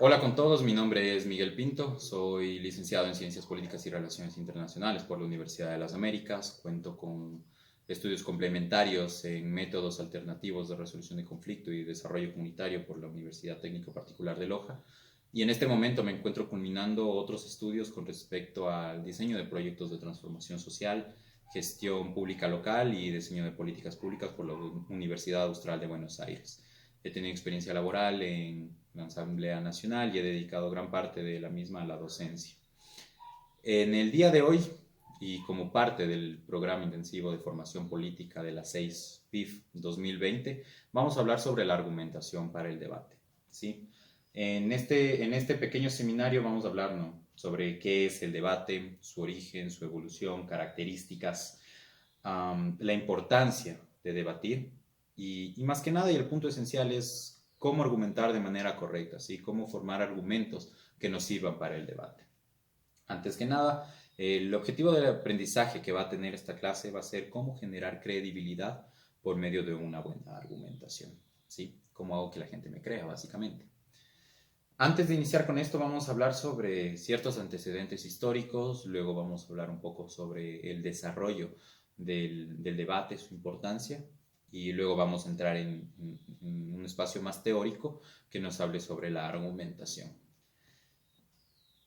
Hola con todos, mi nombre es Miguel Pinto, soy licenciado en Ciencias Políticas y Relaciones Internacionales por la Universidad de las Américas. Cuento con estudios complementarios en métodos alternativos de resolución de conflicto y desarrollo comunitario por la Universidad Técnico Particular de Loja. Y en este momento me encuentro culminando otros estudios con respecto al diseño de proyectos de transformación social, gestión pública local y diseño de políticas públicas por la Universidad Austral de Buenos Aires. He tenido experiencia laboral en la Asamblea Nacional y he dedicado gran parte de la misma a la docencia. En el día de hoy, y como parte del programa intensivo de formación política de la 6 PIF 2020, vamos a hablar sobre la argumentación para el debate. ¿Sí? En este pequeño seminario vamos a hablar, ¿no?, sobre qué es el debate, su origen, su evolución, características, la importancia de debatir y más que nada, y el punto esencial es cómo argumentar de manera correcta, ¿sí? Cómo formar argumentos que nos sirvan para el debate. Antes que nada, el objetivo del aprendizaje que va a tener esta clase va a ser cómo generar credibilidad por medio de una buena argumentación, ¿sí? Cómo hago que la gente me crea, básicamente. Antes de iniciar con esto, vamos a hablar sobre ciertos antecedentes históricos, luego vamos a hablar un poco sobre el desarrollo del debate, su importancia, y luego vamos a entrar en un espacio más teórico que nos hable sobre la argumentación.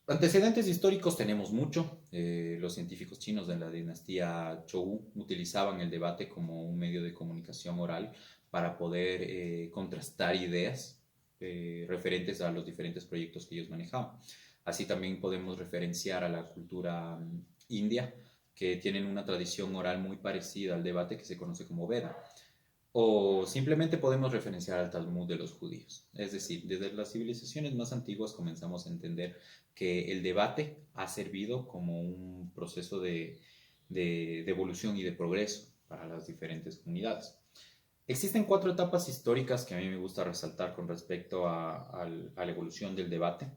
Antecedentes históricos tenemos mucho. Los científicos chinos de la dinastía Zhou utilizaban el debate como un medio de comunicación oral para poder contrastar ideas referentes a los diferentes proyectos que ellos manejaban. Así también podemos referenciar a la cultura india, que tienen una tradición oral muy parecida al debate que se conoce como Veda. O simplemente podemos referenciar al Talmud de los judíos. Es decir, desde las civilizaciones más antiguas comenzamos a entender que el debate ha servido como un proceso de evolución y de progreso para las diferentes comunidades. Existen cuatro etapas históricas que a mí me gusta resaltar con respecto a la evolución del debate,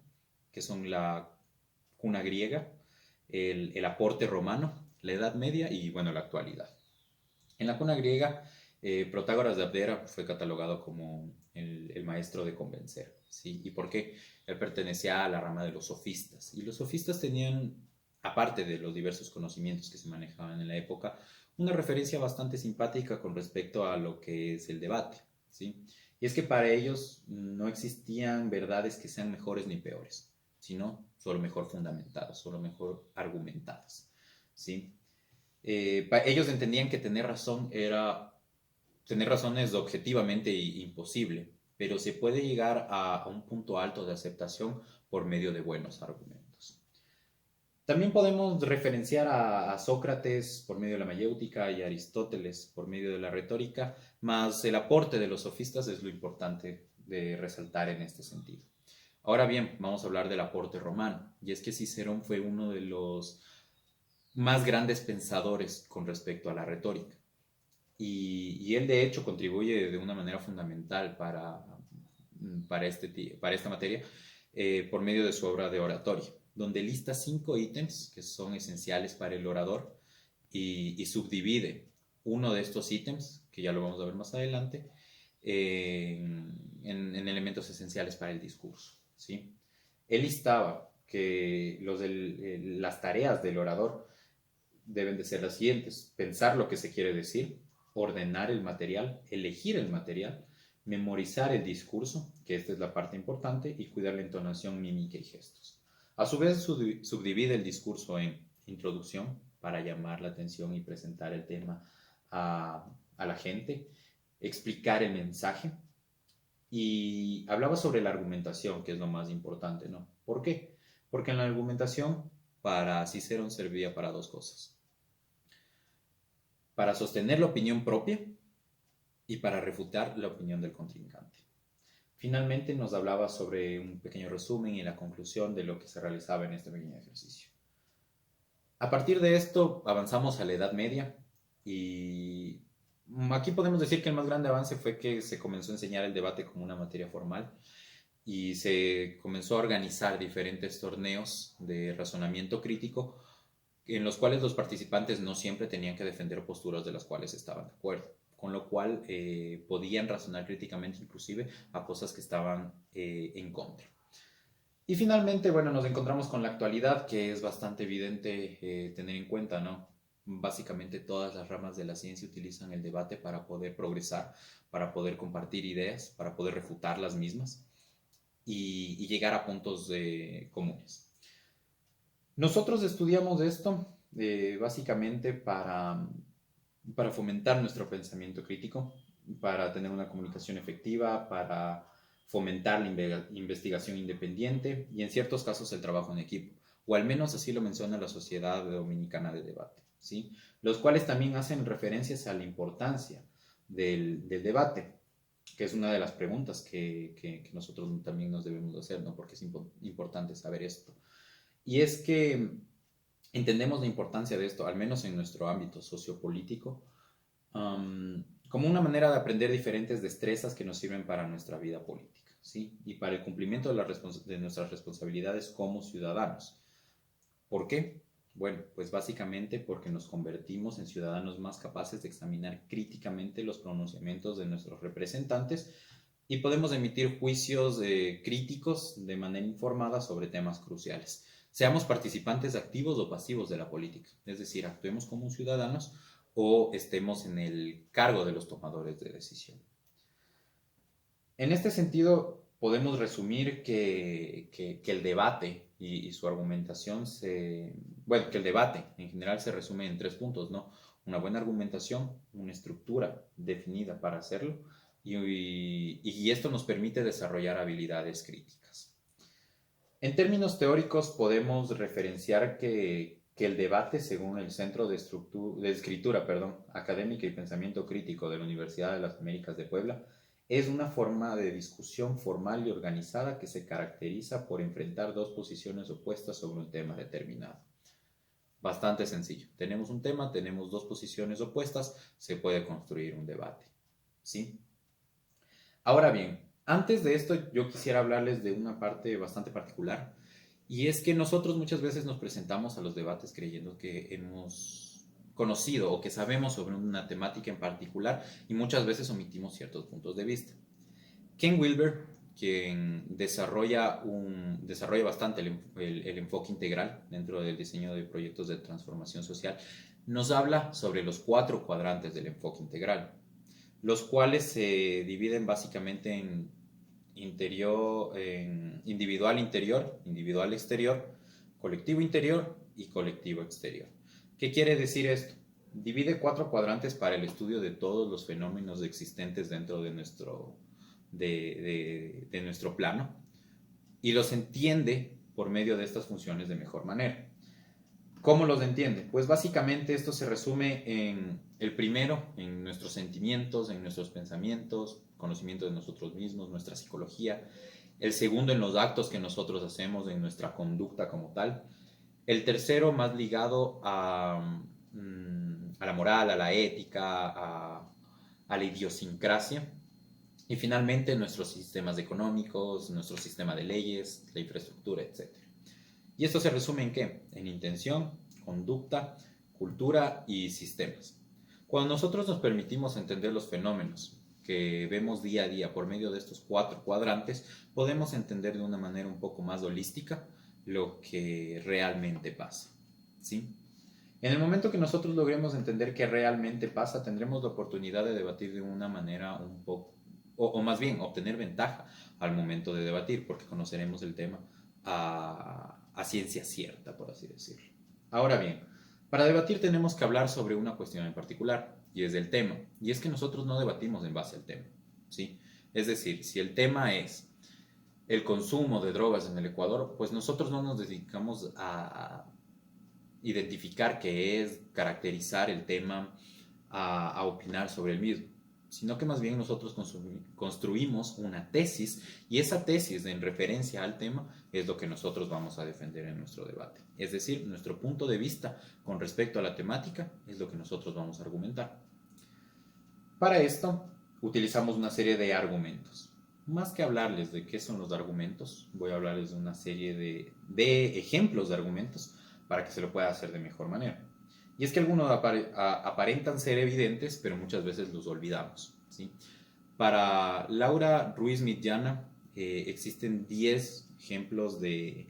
que son la cuna griega, el aporte romano, la Edad Media y, bueno, la actualidad. En la cuna griega, Protágoras de Abdera fue catalogado como el maestro de convencer. ¿Sí? ¿Y por qué? Él pertenecía a la rama de los sofistas. Y los sofistas tenían, aparte de los diversos conocimientos que se manejaban en la época, una referencia bastante simpática con respecto a lo que es el debate. ¿Sí? Y es que para ellos no existían verdades que sean mejores ni peores, sino solo mejor fundamentadas, solo mejor argumentadas. ¿Sí? Ellos entendían que tener razón es objetivamente imposible, pero se puede llegar a un punto alto de aceptación por medio de buenos argumentos. También podemos referenciar a Sócrates por medio de la mayéutica y a Aristóteles por medio de la retórica, más el aporte de los sofistas es lo importante de resaltar en este sentido. Ahora bien, vamos a hablar del aporte romano, y es que Cicerón fue uno de los más grandes pensadores con respecto a la retórica. Y él de hecho contribuye de una manera fundamental para esta materia por medio de su obra de oratoria, donde lista 5 ítems que son esenciales para el orador y subdivide uno de estos ítems, que ya lo vamos a ver más adelante, en elementos esenciales para el discurso. ¿Sí? Él listaba que las tareas del orador deben de ser las siguientes: pensar lo que se quiere decir, ordenar el material, elegir el material, memorizar el discurso, que esta es la parte importante, y cuidar la entonación, mímica y gestos. A su vez, subdivide el discurso en introducción, para llamar la atención y presentar el tema a la gente, explicar el mensaje, y hablaba sobre la argumentación, que es lo más importante, ¿no? ¿Por qué? Porque en la argumentación, para Cicerón servía para dos cosas: para sostener la opinión propia y para refutar la opinión del contrincante. Finalmente nos hablaba sobre un pequeño resumen y la conclusión de lo que se realizaba en este pequeño ejercicio. A partir de esto avanzamos a la Edad Media y aquí podemos decir que el más grande avance fue que se comenzó a enseñar el debate como una materia formal y se comenzó a organizar diferentes torneos de razonamiento crítico en los cuales los participantes no siempre tenían que defender posturas de las cuales estaban de acuerdo, con lo cual podían razonar críticamente inclusive a cosas que estaban en contra. Y finalmente, bueno, nos encontramos con la actualidad, que es bastante evidente tener en cuenta, ¿no? Básicamente todas las ramas de la ciencia utilizan el debate para poder progresar, para poder compartir ideas, para poder refutar las mismas y llegar a puntos comunes. Nosotros estudiamos esto básicamente para fomentar nuestro pensamiento crítico, para tener una comunicación efectiva, para fomentar la investigación independiente y en ciertos casos el trabajo en equipo, o al menos así lo menciona la Sociedad Dominicana de Debate, ¿sí? Los cuales también hacen referencias a la importancia del debate, que es una de las preguntas que nosotros también nos debemos hacer, ¿no? Porque es importante saber esto. Y es que entendemos la importancia de esto, al menos en nuestro ámbito sociopolítico, como una manera de aprender diferentes destrezas que nos sirven para nuestra vida política, ¿sí? Y para el cumplimiento de nuestras responsabilidades como ciudadanos. ¿Por qué? Bueno, pues básicamente porque nos convertimos en ciudadanos más capaces de examinar críticamente los pronunciamientos de nuestros representantes y podemos emitir juicios críticos de manera informada sobre temas cruciales. Seamos participantes activos o pasivos de la política, es decir, actuemos como ciudadanos o estemos en el cargo de los tomadores de decisión. En este sentido, podemos resumir que el debate y su argumentación bueno, que el debate en general se resume en tres puntos, ¿no? Una buena argumentación, una estructura definida para hacerlo y esto nos permite desarrollar habilidades críticas. En términos teóricos podemos referenciar que el debate, según el Centro de Escritura Académica y Pensamiento Crítico de la Universidad de las Américas de Puebla, es una forma de discusión formal y organizada que se caracteriza por enfrentar dos posiciones opuestas sobre un tema determinado. Bastante sencillo. Tenemos un tema, tenemos dos posiciones opuestas, se puede construir un debate. ¿Sí? Ahora bien, antes de esto yo quisiera hablarles de una parte bastante particular y es que nosotros muchas veces nos presentamos a los debates creyendo que hemos conocido o que sabemos sobre una temática en particular y muchas veces omitimos ciertos puntos de vista. Ken Wilber, quien desarrolla bastante el enfoque integral dentro del diseño de proyectos de transformación social, nos habla sobre los 4 cuadrantes del enfoque integral, los cuales se dividen básicamente en individual interior, individual exterior, colectivo interior y colectivo exterior. ¿Qué quiere decir esto? Divide 4 cuadrantes para el estudio de todos los fenómenos existentes dentro de nuestro plano y los entiende por medio de estas funciones de mejor manera. ¿Cómo los entiende? Pues básicamente esto se resume en el primero, en nuestros sentimientos, en nuestros pensamientos, conocimiento de nosotros mismos, nuestra psicología. El segundo, en los actos que nosotros hacemos, en nuestra conducta como tal. El tercero, más ligado a la moral, a la ética, a la idiosincrasia. Y finalmente, nuestros sistemas económicos, nuestro sistema de leyes, la infraestructura, etc. ¿Y esto se resume en qué? En intención, conducta, cultura y sistemas. Cuando nosotros nos permitimos entender los fenómenos que vemos día a día por medio de estos 4 cuadrantes, podemos entender de una manera un poco más holística lo que realmente pasa. ¿Sí? En el momento que nosotros logremos entender qué realmente pasa, tendremos la oportunidad de debatir de una manera un poco, o más bien obtener ventaja al momento de debatir, porque conoceremos el tema a ciencia cierta, por así decirlo. Ahora bien, para debatir tenemos que hablar sobre una cuestión en particular, y es del tema. Y es que nosotros no debatimos en base al tema, ¿sí? Es decir, si el tema es el consumo de drogas en el Ecuador, pues nosotros no nos dedicamos a identificar qué es, caracterizar el tema, a opinar sobre el mismo, sino que más bien nosotros construimos una tesis y esa tesis en referencia al tema es lo que nosotros vamos a defender en nuestro debate. Es decir, nuestro punto de vista con respecto a la temática es lo que nosotros vamos a argumentar. Para esto utilizamos una serie de argumentos. Más que hablarles de qué son los argumentos, voy a hablarles de una serie de ejemplos de argumentos para que se lo pueda hacer de mejor manera. Y es que algunos aparentan ser evidentes, pero muchas veces los olvidamos, ¿sí? Para Laura Ruiz Midjana, existen 10 ejemplos de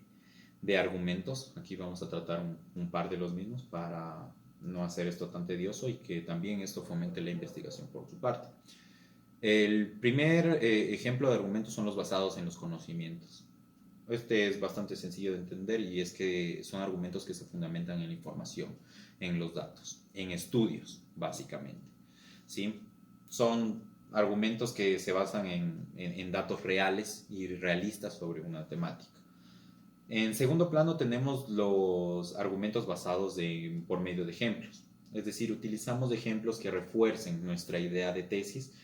argumentos. Aquí vamos a tratar un par de los mismos para no hacer esto tan tedioso y que también esto fomente la investigación por su parte. El primer ejemplo de argumentos son los basados en los conocimientos. Este es bastante sencillo de entender y es que son argumentos que se fundamentan en la información, en los datos, en estudios, básicamente. ¿Sí? Son argumentos que se basan en datos reales y realistas sobre una temática. En segundo plano tenemos los argumentos basados por medio de ejemplos. Es decir, utilizamos ejemplos que refuercen nuestra idea de tesis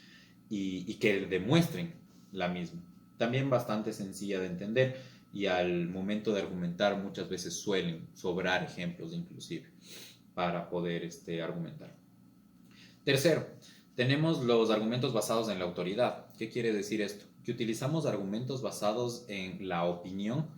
y que demuestren la misma. También bastante sencilla de entender y al momento de argumentar muchas veces suelen sobrar ejemplos inclusive para poder argumentar. Tercero, tenemos los argumentos basados en la autoridad. ¿Qué quiere decir esto? Que utilizamos argumentos basados en la opinión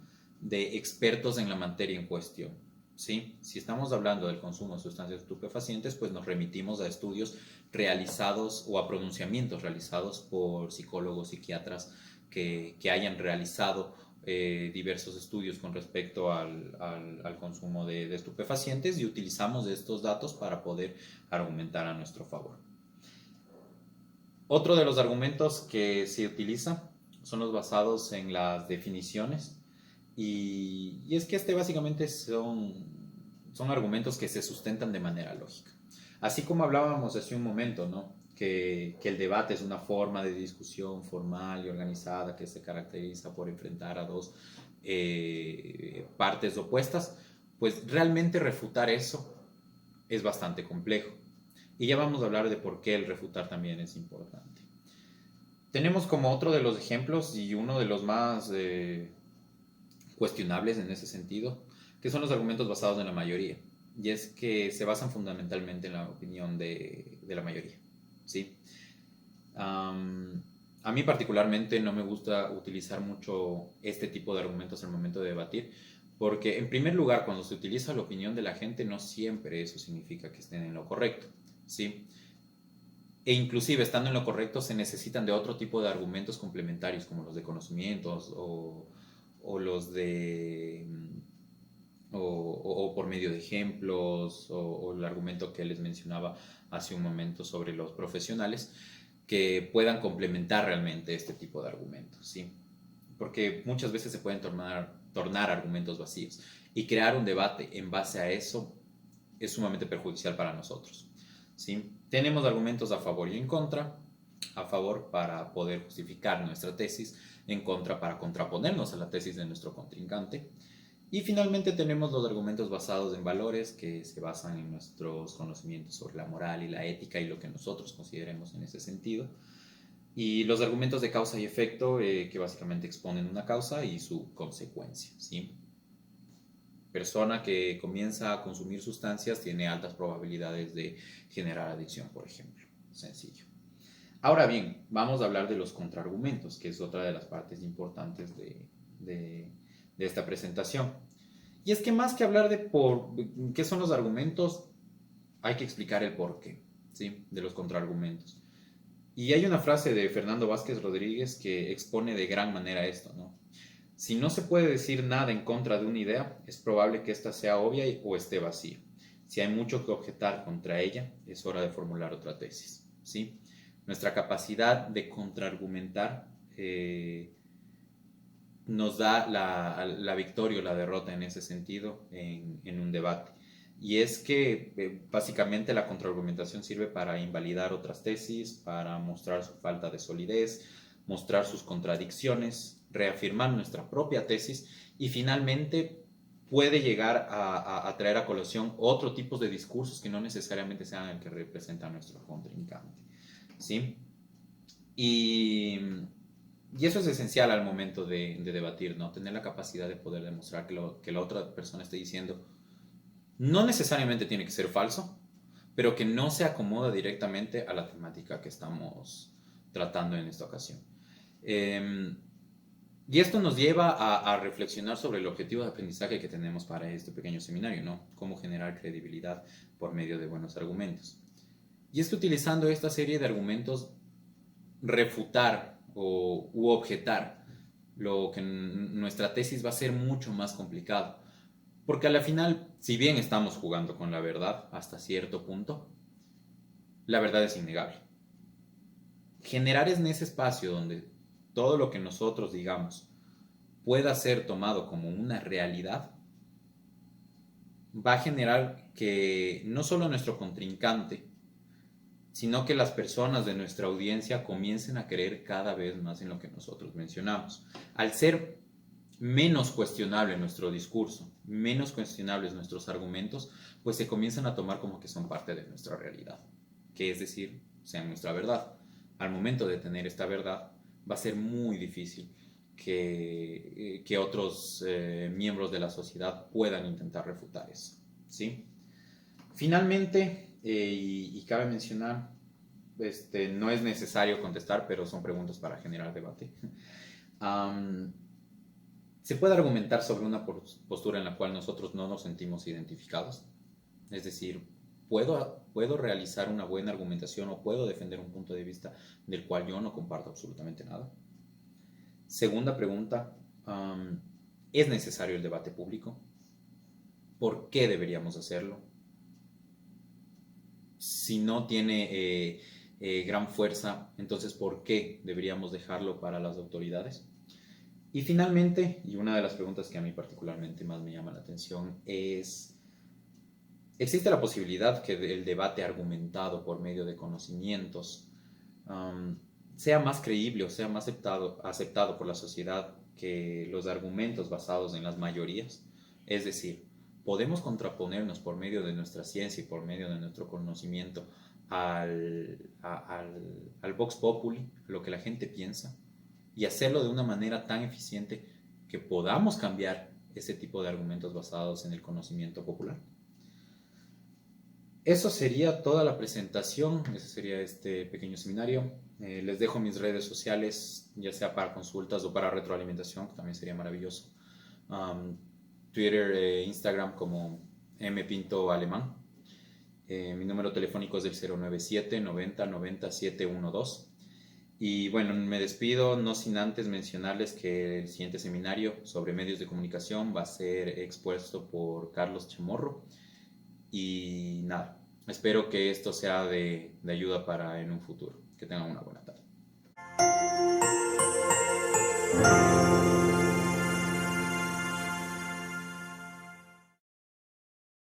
de expertos en la materia en cuestión. ¿Sí? Si estamos hablando del consumo de sustancias estupefacientes, pues nos remitimos a estudios realizados o a pronunciamientos realizados por psicólogos, psiquiatras que hayan realizado diversos estudios con respecto al consumo de estupefacientes y utilizamos estos datos para poder argumentar a nuestro favor. Otro de los argumentos que se utiliza son los basados en las definiciones y es que básicamente son argumentos que se sustentan de manera lógica. Así como hablábamos hace un momento, ¿no? Que el debate es una forma de discusión formal y organizada que se caracteriza por enfrentar a dos partes opuestas, pues realmente refutar eso es bastante complejo. Y ya vamos a hablar de por qué el refutar también es importante. Tenemos como otro de los ejemplos y uno de los más cuestionables en ese sentido, que son los argumentos basados en la mayoría. Y es que se basan fundamentalmente en la opinión de la mayoría. ¿Sí? A mí particularmente no me gusta utilizar mucho este tipo de argumentos al momento de debatir, porque en primer lugar, cuando se utiliza la opinión de la gente, no siempre eso significa que estén en lo correcto. ¿Sí? E inclusive estando en lo correcto se necesitan de otro tipo de argumentos complementarios como los de conocimientos o los de o por medio de ejemplos o el argumento que les mencionaba hace un momento sobre los profesionales que puedan complementar realmente este tipo de argumentos, ¿sí? Porque muchas veces se pueden tornar argumentos vacíos y crear un debate en base a eso es sumamente perjudicial para nosotros. ¿Sí? Tenemos argumentos a favor y en contra. A favor para poder justificar nuestra tesis, en contra para contraponernos a la tesis de nuestro contrincante. Y finalmente tenemos los argumentos basados en valores que se basan en nuestros conocimientos sobre la moral y la ética y lo que nosotros consideremos en ese sentido. Y los argumentos de causa y efecto que básicamente exponen una causa y su consecuencia, ¿sí? Persona que comienza a consumir sustancias tiene altas probabilidades de generar adicción, por ejemplo. Sencillo. Ahora bien, vamos a hablar de los contraargumentos, que es otra de las partes importantes de esta presentación. Y es que más que hablar de qué son los argumentos, hay que explicar el porqué, ¿sí? De los contraargumentos. Y hay una frase de Fernando Vázquez Rodríguez que expone de gran manera esto, ¿no? Si no se puede decir nada en contra de una idea, es probable que ésta sea obvia o esté vacía. Si hay mucho que objetar contra ella, es hora de formular otra tesis, ¿sí? Nuestra capacidad de contraargumentar nos da la victoria o la derrota en ese sentido en un debate. Y es que básicamente la contraargumentación sirve para invalidar otras tesis, para mostrar su falta de solidez, mostrar sus contradicciones, reafirmar nuestra propia tesis y finalmente puede llegar a traer a colación otro tipo de discursos que no necesariamente sean el que representa a nuestro contrincante, ¿sí? Y eso es esencial al momento de debatir, ¿no? Tener la capacidad de poder demostrar que la otra persona esté diciendo no necesariamente tiene que ser falso, pero que no se acomoda directamente a la temática que estamos tratando en esta ocasión. Y esto nos lleva a reflexionar sobre el objetivo de aprendizaje que tenemos para este pequeño seminario, ¿no? Cómo generar credibilidad por medio de buenos argumentos. Y es que utilizando esta serie de argumentos, refutar u objetar nuestra tesis va a ser mucho más complicado. Porque a la final, si bien estamos jugando con la verdad hasta cierto punto, la verdad es innegable. Generar en ese espacio donde todo lo que nosotros digamos pueda ser tomado como una realidad, va a generar que no solo nuestro contrincante, sino que las personas de nuestra audiencia comiencen a creer cada vez más en lo que nosotros mencionamos. Al ser menos cuestionable nuestro discurso, menos cuestionables nuestros argumentos, pues se comienzan a tomar como que son parte de nuestra realidad, que es decir, sean nuestra verdad. Al momento de tener esta verdad, va a ser muy difícil que otros miembros de la sociedad puedan intentar refutar eso, ¿sí? Finalmente, y cabe mencionar, no es necesario contestar, pero son preguntas para generar debate. Se puede argumentar sobre una postura en la cual nosotros no nos sentimos identificados. Es decir, puedo realizar una buena argumentación o puedo defender un punto de vista del cual yo no comparto absolutamente nada. Segunda pregunta, ¿es necesario el debate público? ¿Por qué deberíamos hacerlo? Si no tiene gran fuerza, entonces ¿por qué deberíamos dejarlo para las autoridades? Y finalmente, y una de las preguntas que a mí particularmente más me llama la atención es, ¿existe la posibilidad que el debate argumentado por medio de conocimientos sea más creíble o sea más aceptado por la sociedad que los argumentos basados en las mayorías? Es decir, ¿podemos contraponernos por medio de nuestra ciencia y por medio de nuestro conocimiento al Vox Populi, lo que la gente piensa, y hacerlo de una manera tan eficiente que podamos cambiar ese tipo de argumentos basados en el conocimiento popular? Eso sería toda la presentación, ese sería este pequeño seminario. Les dejo mis redes sociales, ya sea para consultas o para retroalimentación, que también sería maravilloso. Twitter e Instagram como mpintoalemán. Mi número telefónico es del 097 90 90 712. Y bueno, me despido no sin antes mencionarles que el siguiente seminario sobre medios de comunicación va a ser expuesto por Carlos Chamorro. Y nada, espero que esto sea de ayuda para en un futuro. Que tengan una buena tarde.